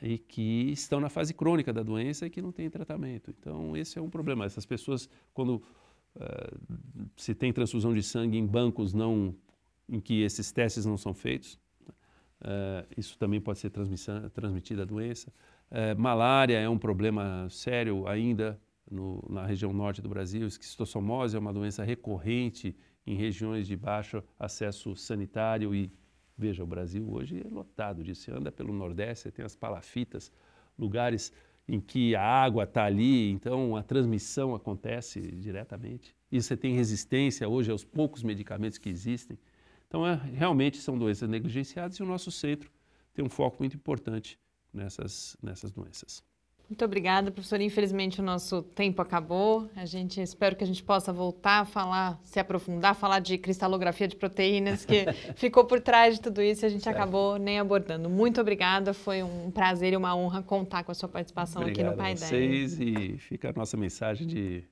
S6: E que estão na fase crônica da doença e que não tem tratamento. Então, esse é um problema. Essas pessoas, quando se tem transfusão de sangue em bancos em que esses testes não são feitos, isso também pode ser transmitida a doença. Malária é um problema sério ainda na região norte do Brasil. Esquistossomose é uma doença recorrente em regiões de baixo acesso sanitário e veja, o Brasil hoje é lotado disso. Você anda pelo Nordeste, você tem as palafitas, lugares em que a água está ali, então a transmissão acontece diretamente. E você tem resistência hoje aos poucos medicamentos que existem. Então, realmente são doenças negligenciadas e o nosso centro tem um foco muito importante nessas doenças.
S1: Muito obrigada, professor. Infelizmente o nosso tempo acabou. Espero que a gente possa voltar a falar, se aprofundar, falar de cristalografia de proteínas, que ficou por trás de tudo isso e a gente acabou nem abordando. Muito obrigada, foi um prazer e uma honra contar com a sua participação aqui no Pai Ideia.
S6: Obrigado a vocês, e fica a nossa mensagem de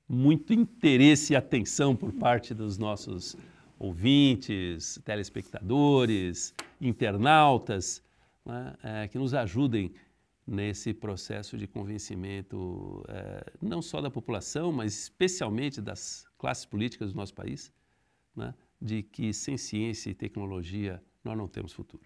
S6: muito interesse e atenção por parte dos nossos ouvintes, telespectadores, internautas, né, que nos ajudem nesse processo de convencimento, não só da população, mas especialmente das classes políticas do nosso país, né, de que sem ciência e tecnologia nós não temos futuro.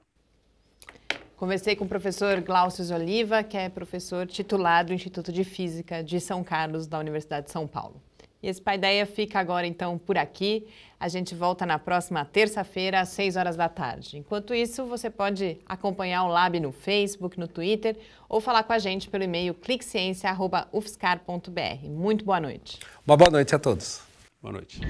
S1: Conversei com o professor Glaucio Oliva, que é professor titular do Instituto de Física de São Carlos, da Universidade de São Paulo. E esse Pai Ideia fica agora, então, por aqui. A gente volta na próxima terça-feira, às 6 horas da tarde. Enquanto isso, você pode acompanhar o Lab no Facebook, no Twitter, ou falar com a gente pelo e-mail cliqueciência@ufscar.br. Muito boa noite.
S2: Uma boa noite a todos.
S6: Boa noite.